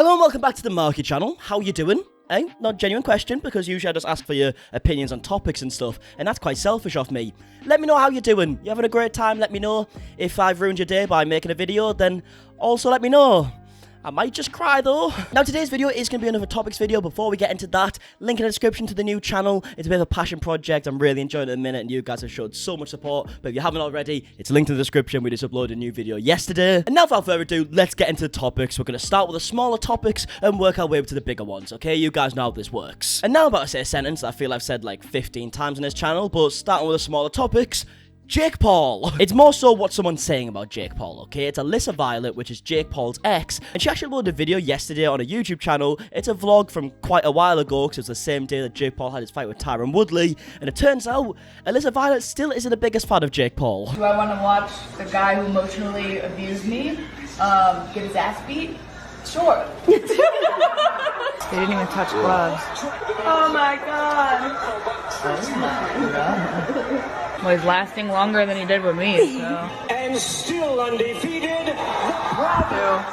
Hello and welcome back to the Markie channel. How you doing? Not a genuine question, because usually I just ask for your opinions on topics and stuff, and that's quite selfish of me. Let me know how you're doing. You having a great time? Let me know. If I've ruined your day by making a video, then also let me know. I might just cry though. Now today's video is going to be another topics video. Before we get into that, link in the description to the new channel. It's a bit of a passion project. I'm really enjoying it at the minute and you guys have showed so much support. But if you haven't already, it's linked in the description. We just uploaded a new video yesterday. And now without further ado, let's get into the topics. We're going to start with the smaller topics and work our way up to the bigger ones, okay? You guys know how this works. And now I'm about to say a sentence that I feel I've said like 15 times on this channel, but starting with the smaller topics, Jake Paul. It's more so what someone's saying about Jake Paul, okay? It's Alissa Violet, which is Jake Paul's ex, and she actually uploaded a video yesterday on a YouTube channel. It's a vlog from quite a while ago, because it was the same day that Jake Paul had his fight with Tyron Woodley, and it turns out Alissa Violet still isn't the biggest fan of Jake Paul. Do I want to watch the guy who emotionally abused me get his ass beat? Sure. They didn't even touch gloves. Oh my god. Oh my god. Well, he's lasting longer than he did with me, so. And still undefeated, the Proud.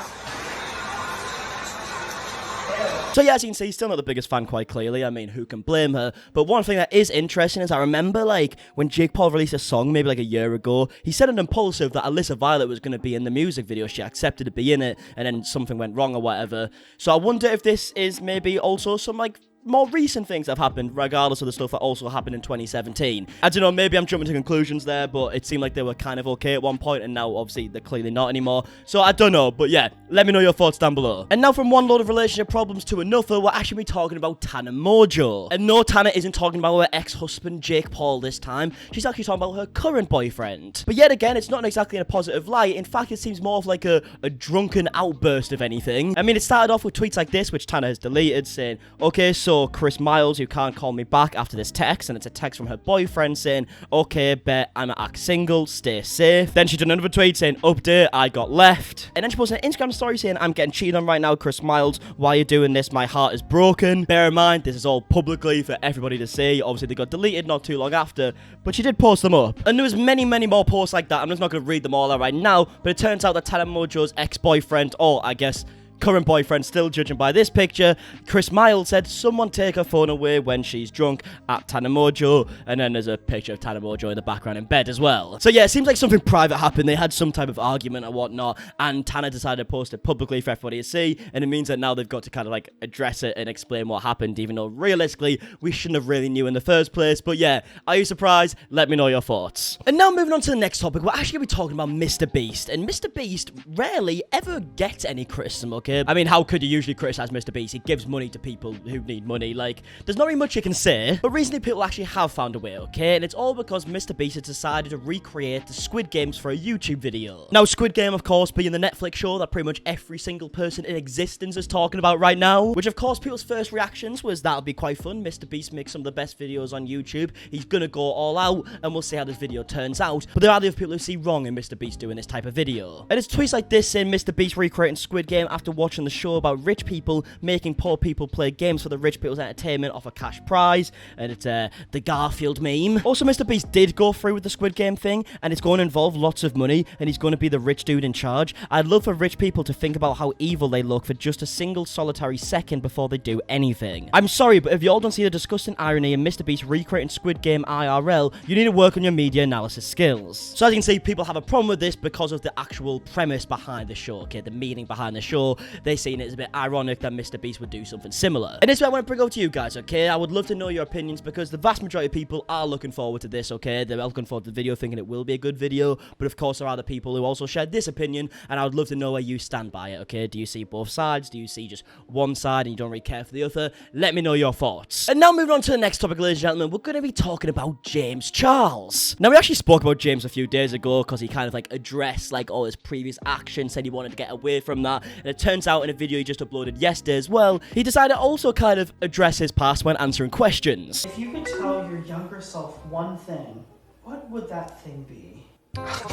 So yeah, as you can see, still not the biggest fan quite clearly. I mean, who can blame her? But one thing that is interesting is I remember, like, when Jake Paul released a song maybe like a year ago, he said an impulsive that Alissa Violet was going to be in the music video. She accepted to be in it, and then something went wrong or whatever. So I wonder if this is maybe also some, like, more recent things have happened, regardless of the stuff that also happened in 2017. I don't know, maybe I'm jumping to conclusions there, but it seemed like they were kind of okay at one point, and now obviously they're clearly not anymore. So I don't know, but yeah, let me know your thoughts down below. And now from one load of relationship problems to another, we're actually be talking about Tana Mongeau. And no, Tana isn't talking about her ex-husband Jake Paul this time. She's actually talking about her current boyfriend. But yet again, it's not exactly in a positive light. In fact, it seems more of like a drunken outburst, if anything. I mean, it started off with tweets like this, which Tana has deleted, saying, okay, so Chris Miles, you can't call me back after this text, and it's a text from her boyfriend saying, okay, bet I'ma act single, stay safe. Then she done another tweet saying, update, I got left. And then she posted an Instagram story saying, I'm getting cheated on right now, Chris Miles, why are you doing this? My heart is broken. Bear in mind, this is all publicly for everybody to see. Obviously, they got deleted not too long after, but she did post them up. And there was many more posts like that. I'm just not going to read them all out right now, but it turns out that Tana Mongeau's ex-boyfriend, or I guess current boyfriend, still judging by this picture, Chris Miles, said someone take her phone away when she's drunk at Tana Mongeau, and then there's a picture of Tana Mongeau in the background in bed as well. So yeah, it seems like something private happened. They had some type of argument or whatnot, and Tana decided to post it publicly for everybody to see, and it means that now they've got to kind of like address it and explain what happened, even though realistically we shouldn't have really knew in the first place. But yeah, are you surprised? Let me know your thoughts. And now moving on to the next topic, we're actually going to be talking about Mr. Beast, and Mr. Beast rarely ever gets any criticism, okay? I mean, how could you usually criticize Mr. Beast? He gives money to people who need money. Like, there's not really much you can say. But recently, people actually have found a way, okay? And it's all because Mr. Beast has decided to recreate the Squid Games for a YouTube video. Now, Squid Game, of course, being the Netflix show that pretty much every single person in existence is talking about right now. Which, of course, people's first reactions was that'll be quite fun. Mr. Beast makes some of the best videos on YouTube. He's gonna go all out, and we'll see how this video turns out. But there are the other people who see wrong in Mr. Beast doing this type of video. And it's tweets like this saying Mr. Beast recreating Squid Game after watching the show about rich people making poor people play games for the rich people's entertainment off a cash prize, and it's the Garfield meme. Also, Mr. Beast did go through with the Squid Game thing, and it's going to involve lots of money, and he's going to be the rich dude in charge. I'd love for rich people to think about how evil they look for just a single solitary second before they do anything. I'm sorry, but if you all don't see the disgusting irony in Mr. Beast recreating Squid Game IRL, you need to work on your media analysis skills. So as you can see, people have a problem with this because of the actual premise behind the show, okay, the meaning behind the show. They're seeing it as a bit ironic that Mr. Beast would do something similar. And this is what I want to bring up to you guys, okay? I would love to know your opinions because the vast majority of people are looking forward to this, okay? They're looking forward to the video thinking it will be a good video, but of course there are other people who also share this opinion, and I would love to know where you stand by it, okay? Do you see both sides? Do you see just one side and you don't really care for the other? Let me know your thoughts. And now moving on to the next topic, ladies and gentlemen, we're going to be talking about James Charles. Now, we actually spoke about James a few days ago because he kind of like addressed like all his previous actions, said he wanted to get away from that, and it turns out in a video he just uploaded yesterday as well, he decided to also kind of address his past when answering questions. If you could tell your younger self one thing, what would that thing be?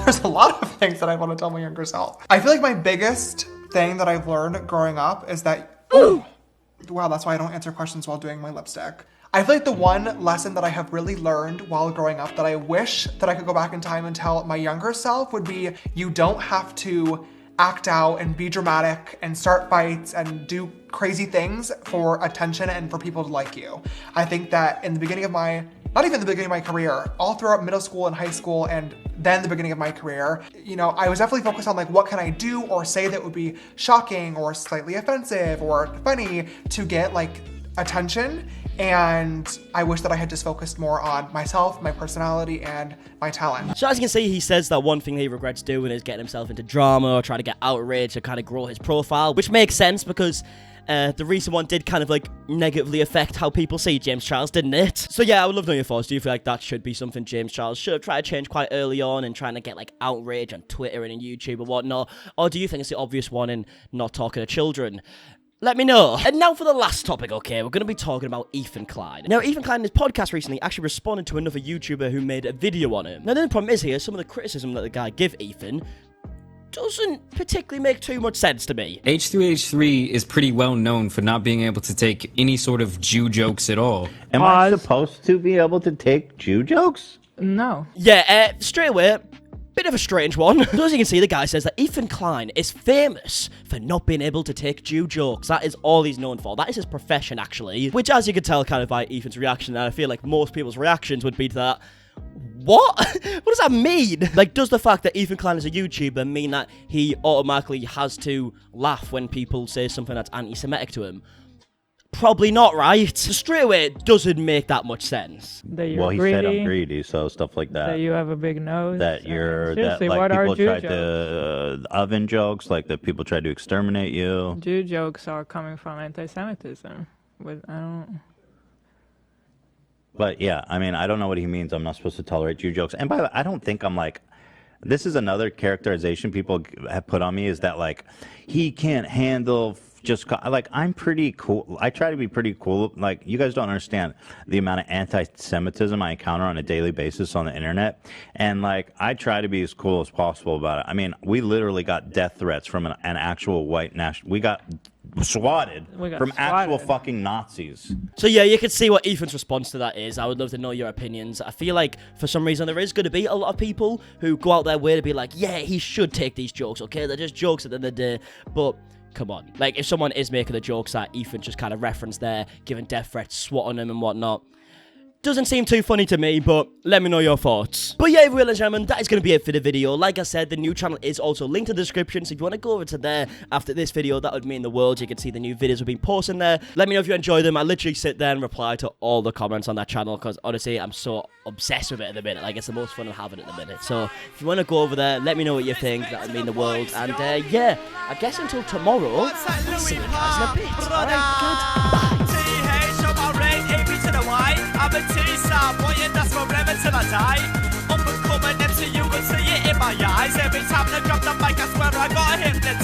There's a lot of things that I want to tell my younger self. I feel like my biggest thing that I've learned growing up is that, ooh, wow, that's why I don't answer questions while doing my lipstick. I feel like the one lesson that I have really learned while growing up that I wish that I could go back in time and tell my younger self would be, you don't have to act out and be dramatic and start fights and do crazy things for attention and for people to like you. I think that in the beginning of not even the beginning of my career, all throughout middle school and high school and then the beginning of my career, you know, I was definitely focused on like, what can I do or say that would be shocking or slightly offensive or funny to get like attention. And I wish that I had just focused more on myself, my personality, and my talent. So as you can see, he says that one thing he regrets doing is getting himself into drama or trying to get outraged to kind of grow his profile, which makes sense because the recent one did kind of like negatively affect how people see James Charles, didn't it? So yeah, I would love to know your thoughts. Do you feel like that should be something James Charles should have tried to change quite early on and trying to get like outrage on Twitter and on YouTube or whatnot? Or do you think it's the obvious one in not talking to children? Let me know. And now for the last topic, okay? We're going to be talking about Ethan Klein. Now, Ethan Klein in his podcast recently actually responded to another YouTuber who made a video on him. Now, the only problem is here, some of the criticism that the guy give Ethan doesn't particularly make too much sense to me. H3H3 is pretty well known for not being able to take any sort of Jew jokes at all. Am I supposed to be able to take Jew jokes? No. Yeah, straight away, bit of a strange one. So as you can see, the guy says that Ethan Klein is famous for not being able to take Jew jokes. That is all he's known for. That is his profession, actually. Which, as you can tell kind of by Ethan's reaction, and I feel like most people's reactions would be to that. What? What does that mean? Like, does the fact that Ethan Klein is a YouTuber mean that he automatically has to laugh when people say something that's anti-Semitic to him? Probably not, right? So straight away, it doesn't make that much sense. That you're Well, he greedy, said I'm greedy, so stuff like that. that you have a big nose. That you're, Seriously, that what like are people Jew tried jokes? to oven jokes, like that people tried to exterminate you. Jew jokes are coming from anti-Semitism. But yeah, I mean, I don't know what he means. I'm not supposed to tolerate Jew jokes. And by the way, I don't think I'm like, this is another characterization people have put on me is that like, he can't handle like, I'm pretty cool. I try to be pretty cool. Like, you guys don't understand the amount of anti-Semitism I encounter on a daily basis on the internet. And like, I try to be as cool as possible about it. I mean, we literally got death threats from an actual white national. We got swatted from actual fucking Nazis. So yeah, you can see what Ethan's response to that is. I would love to know your opinions. I feel like for some reason there is going to be a lot of people who go out their way to be like, yeah, he should take these jokes, okay? They're just jokes at the end of the day. But come on. Like, if someone is making the jokes that Ethan just kind of referenced there, giving death threats, swatting them and whatnot, doesn't seem too funny to me, but let me know your thoughts. But yeah, ladies and gentlemen, that is going to be it for the video. Like I said, the new channel is also linked in the description, so if you want to go over to there after this video, that would mean the world. You can see the new videos we've been posting there. Let me know if you enjoy them. I literally sit there and reply to all the comments on that channel, because honestly, I'm so obsessed with it at the minute. Like, it's the most fun I'm having at the minute. So if you want to go over there, let me know what you think. That would mean the world. And yeah, I guess until tomorrow, I'll see you guys in a bit. Alright, goodbye. I'm a teaser, boy, and that's forever till I die. Unbecoming MC, you will see it in my eyes. Every time I drop the mic, I swear I got hypnotized.